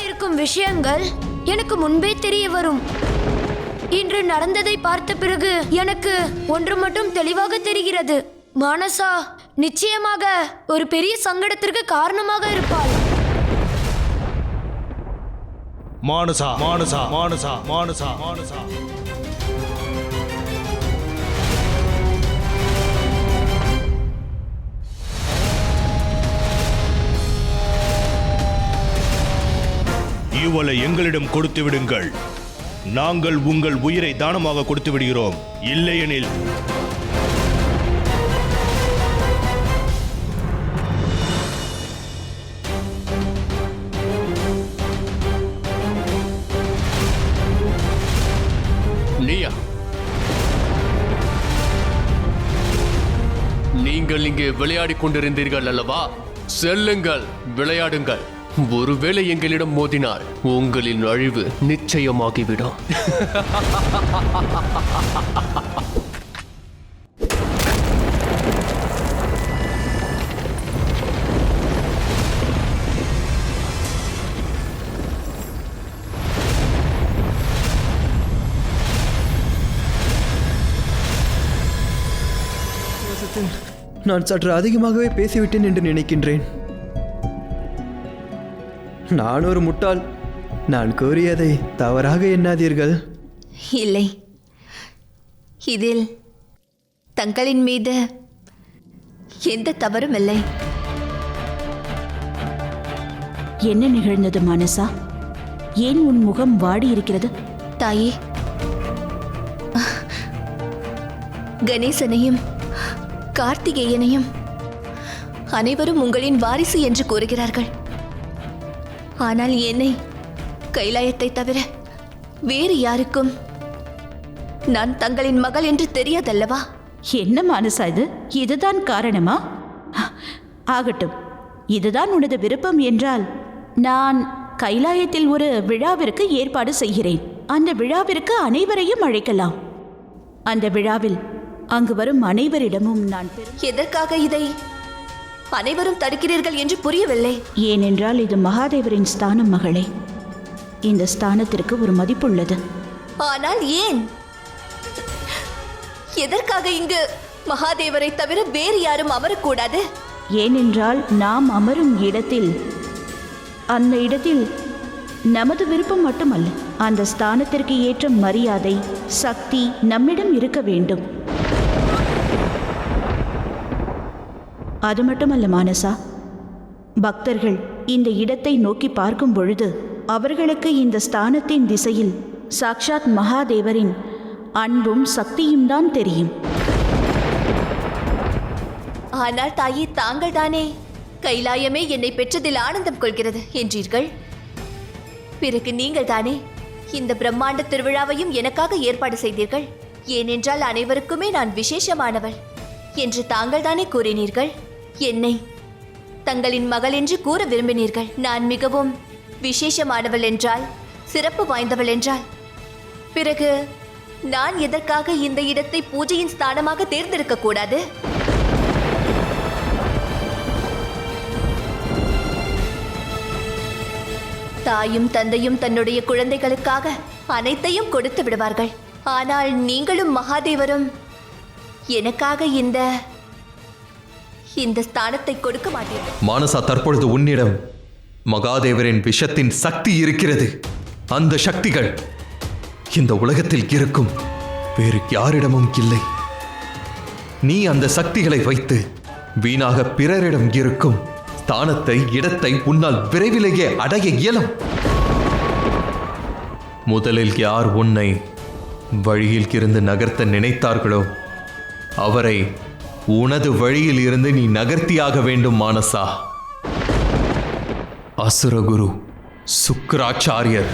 இருக்கும் விஷயங்கள் எனக்கு முன்பே தெரிய வரும். இன்று நடந்ததை பார்த்த பிறகு எனக்கு ஒன்று மட்டும் தெளிவாக தெரிகிறது. மானசா நிச்சயமாக ஒரு பெரிய சங்கடத்திற்கு காரணமாக இருப்பாள். மானசா மானசா மானசா மானசா மானசா இவளை எங்களிடம் கொடுத்து விடுங்கள். நாங்கள் உங்கள் உயிரை தானமாக கொடுத்து விடுகிறோம். இல்லையெனில் நீயா? நீங்கள் இங்கே விளையாடிக் கொண்டிருந்தீர்கள் அல்லவா? செல்லுங்கள், விளையாடுங்கள். ஒருவேளை எங்களிடம் மோதினால் உங்களின் அழிவு நிச்சயமாகிவிடும். நான் சற்று அதிகமாகவே பேசிவிட்டேன் என்று நினைக்கின்றேன். நான் ஒரு முட்டாள். நான் கூறியதை தவறாக எண்ணாதீர்கள். இல்லை, இதில் தங்களின் மீது எந்த தவறும் இல்லை. என்ன நிகழ்ந்தது மானசா? ஏன் உன் முகம் வாடி இருக்கிறது? தாயே, கணேசனையும் கார்த்திகேயனையும் அனைவரும் உங்களின் வாரிசு என்று கூறுகிறார்கள். ஆனால் என்னை கைலாயத்தை தவிர வேறு யாருக்கும் நான் தங்களின் மகள் என்று தெரியாதல்லவா? என்ன மானசா இது? இதுதான் காரணமா? ஆகட்டும், இதுதான் உனது விருப்பம் என்றால் நான் கைலாயத்தில் ஒரு விழாவிற்கு ஏற்பாடு செய்கிறேன். அந்த விழாவிற்கு அனைவரையும் அழைக்கலாம். அந்த விழாவில் அங்கு வரும் அனைவரிடமும் நான் எதற்காக இதை அனைவரும் தடுக்கிறீர்கள் என்று புரியவில்லை. ஏனென்றால் இது மகாதேவரின் ஸ்தானம் மகளே. இந்த ஸ்தானத்திற்கு ஒரு மதிப்புள்ளது. ஆனால் ஏன்? எதற்காக இங்கு மகாதேவரை தவிர வேறு யாரும் அமரக்கூடாது? ஏனென்றால் நாம் அமரும் இடத்தில், அந்த இடத்தில் நமது விருப்பம் மட்டுமல்ல, அந்த ஸ்தானத்திற்கு ஏற்ற மரியாதை, சக்தி நம்மிடம் இருக்க வேண்டும். அது மட்டுமல்ல மானசா, பக்தர்கள் இந்த இடத்தை நோக்கி பார்க்கும் பொழுது அவர்களுக்கு இந்த ஸ்தானத்தின் திசையில் சாக்ஷாத் மகாதேவரின் அன்பும் சக்தியும் தான் தெரியும். ஆனால் தாயே, தாங்கள் தானே கைலாயமே என்னை பெற்றதில் ஆனந்தம் கொள்கிறது என்றீர்கள். பிறகு நீங்கள் தானே இந்த பிரம்மாண்ட திருவிழாவையும் எனக்காக ஏற்பாடு செய்தீர்கள். ஏனென்றால் அனைவருக்குமே நான் விசேஷமானவள் என்று தாங்கள் தானே கூறினீர்கள். என்னை தங்களின் மகள் என்று கூற விரும்பினீர்கள். நான் மிகவும் விசேஷமானவள் என்றால், சிறப்பு வாய்ந்தவள் என்றால், பிறகு நான் எதற்காக இந்த இடத்தை பூஜையின் ஸ்தானமாக தேர்ந்தெடுக்க கூடாது? தாயும் தந்தையும் தன்னுடைய குழந்தைகளுக்காக அனைத்தையும் கொடுத்து விடுவார்கள். ஆனால் நீங்களும் மகாதேவரும் எனக்காக இந்த ஸ்தானத்தை கொடுக்க மாட்டீர்கள். மானசா, தற்பொழுது உன்னிடம் மகாதேவரின் விஷத்தின் சக்தி இருக்கிறது. அந்த சக்திகள் இந்த உலகத்தில் இருக்கும் வேறு யாரிடமும் இல்லை. நீ அந்த சக்திகளை வைத்து வீணாக பிறரிடம் இருக்கும் ஸ்தானத்தை, இடத்தை உன்னால் விரைவிலேயே அடைய இயலும். முதலில் யார் உன்னை வழியில் இருந்து நகர்த்த நினைத்தார்களோ அவரை உனது வழியில் இருந்து நீ நகர்த்தியாக வேண்டும் மானசா. அசுரகுரு சுக்கிராச்சாரியர்.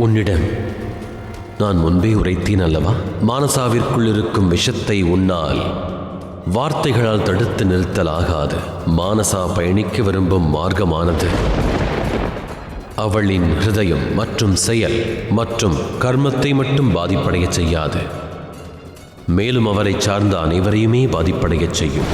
உன்னிடம் நான் முன்பே உரைத்தேன் அல்லவா? மானசாவிற்குள் இருக்கும் விஷத்தை உன்னால் வார்த்தைகளால் தடுத்து நிறுத்தலாகாது. மானசா பயணிக்க விரும்பும் மார்க்கமானது அவளின் ஹிருதயம் மற்றும் செயல் மற்றும் கர்மத்தை மட்டும் பாதிப்படைய செய்யாது, மேலும் அவரை சார்ந்த அனைவரையுமே பாதிப்படைய செய்யும்.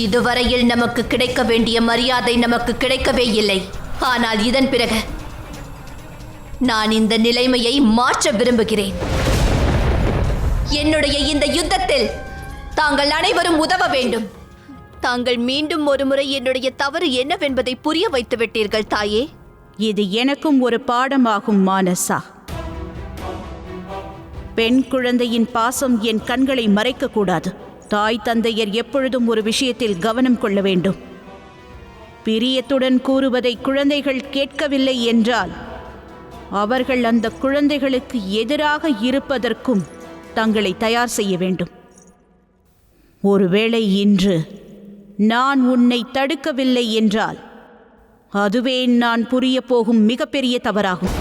இதுவரையில் நமக்கு கிடைக்க வேண்டிய மரியாதை நமக்கு கிடைக்கவே இல்லை. ஆனால் இதன் பிறகு நான் இந்த நிலைமையை மாற்ற விரும்புகிறேன். என்னுடைய இந்த யுத்தத்தில் தாங்கள் அனைவரும் உதவ வேண்டும். தாங்கள் மீண்டும் ஒரு முறை என்னுடைய தவறு என்னவென்பதை புரிய வைத்து விட்டீர்கள் தாயே. இது எனக்கும் ஒரு பாடமாகும் மானசா. பெண் குழந்தையின் பாசம் என் கண்களை மறைக்கக்கூடாது. தாய் தந்தையர் எப்பொழுதும் ஒரு விஷயத்தில் கவனம் கொள்ள வேண்டும். பிரியத்துடன் கூறுவதை குழந்தைகள் கேட்கவில்லை என்றால் அவர்கள் அந்த குழந்தைகளுக்கு எதிராக இருப்பதற்கும் தங்களை தயார் செய்ய வேண்டும். ஒருவேளை இன்று நான் உன்னை தடுக்கவில்லை என்றால் அதுவே நான் புரிய போகும் மிகப்பெரிய தவறாகும்.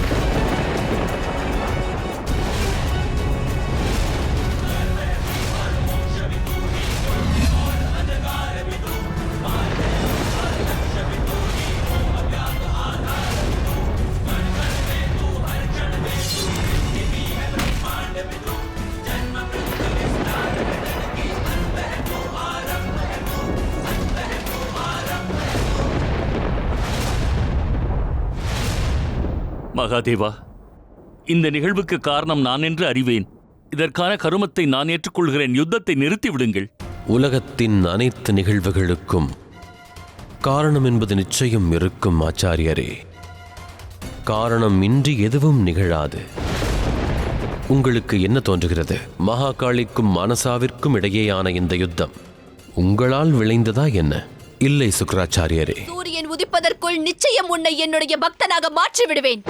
மகாதேவா, இந்த நிகழ்வுக்கு காரணம் நான் என்று அறிவேன். இதற்கான கருமத்தை நான் ஏற்றுக்கொள்கிறேன். யுத்தத்தை நிறுத்திவிடுங்கள். உலகத்தின் அனைத்து நிகழ்வுகளுக்கும் காரணம் என்பது நிச்சயம் இருக்கும் ஆச்சாரியரே. காரணம் இன்றி எதுவும் நிகழாது. உங்களுக்கு என்ன தோன்றுகிறது? மகாகாளிக்கும் மானசாவிற்கும் இடையேயான இந்த யுத்தம் உங்களால் விளைந்ததா என்ன? இல்லை சுக்ராச்சாரியரே. சூரியன் உதிப்பதற்குள் நிச்சயம் உன்னை என்னுடைய பக்தனாக மாற்றி விடுவேன்.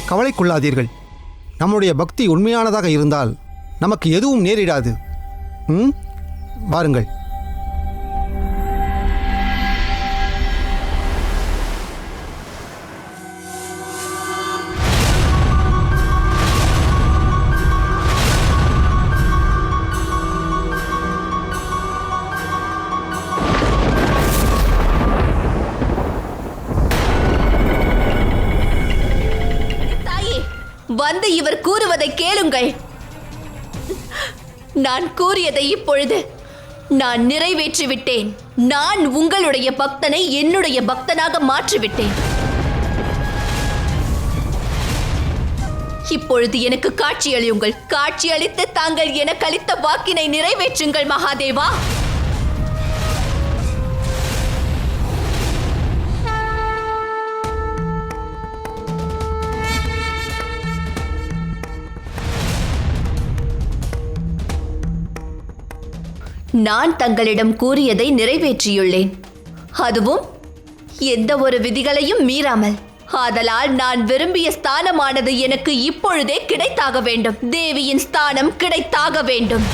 கவலைக்குள்ளாதீர்கள். நம்முடைய பக்தி உண்மையானதாக இருந்தால் நமக்கு எதுவும் நேரிடாது. வாருங்கள். வந்து இவர் கூறுவதை கேளுங்கள். நான் கூறியதை இப்பொழுது நான் நிறைவேற்றிவிட்டேன். நான் உங்களுடைய பக்தனை என்னுடைய பக்தனாக மாற்றிவிட்டேன். இப்பொழுது எனக்கு காட்சியளியுங்கள். காட்சியளித்து தாங்கள் எனக்கு அளித்த வாக்கினை நிறைவேற்றுங்கள் மகாதேவா. நான் தங்களிடம் கூறியதை நிறைவேற்றியுள்ளேன். அதுவும் எந்த ஒரு விதிகளையும் மீறாமல். ஆதலால் நான் விரும்பிய ஸ்தானமானது எனக்கு இப்பொழுதே கிடைத்தாக வேண்டும். தேவியின் ஸ்தானம் கிடைத்தாக வேண்டும்.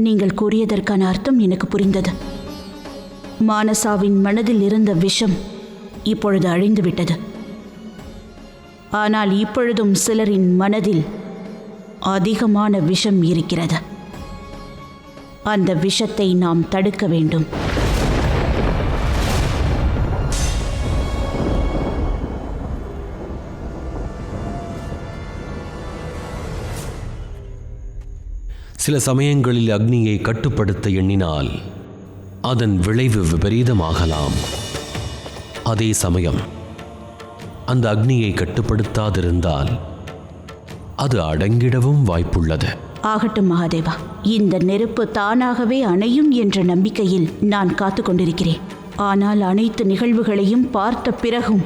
நீங்கள் கூறியதற்கான அர்த்தம் எனக்கு புரிந்தது. மானசாவின் மனதில் இருந்த விஷம் இப்பொழுது அழிந்துவிட்டது. ஆனால் இப்பொழுதும் சிலரின் மனதில் அதிகமான விஷம் இருக்கிறது. அந்த விஷத்தை நாம் தடுக்க வேண்டும். சில சமயங்களில் அக்னியை கட்டுப்படுத்த எண்ணினால் அதன் விளைவு விபரீதமாகலாம். அதே சமயம் அந்த அக்னியை கட்டுப்படுத்தாதிருந்தால் அது அடங்கிடவும் வாய்ப்புள்ளது. ஆகட்டும் மகாதேவா, இந்த நெருப்பு தானாகவே அணையும் என்ற நம்பிக்கையில் நான் காத்து கொண்டிருக்கிறேன். ஆனால் அனைத்து நிகழ்வுகளையும் பார்த்த பிறகும்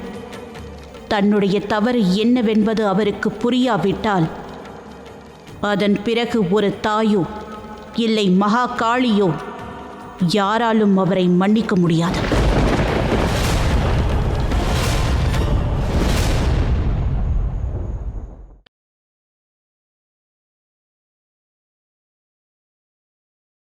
தன்னுடைய தவறு என்னவென்பது அவருக்கு புரியாவிட்டால் அதன் பிறகு ஒரு தாயோ இல்லை மகா காளியோ யாராலும் அவரை மன்னிக்க முடியாது.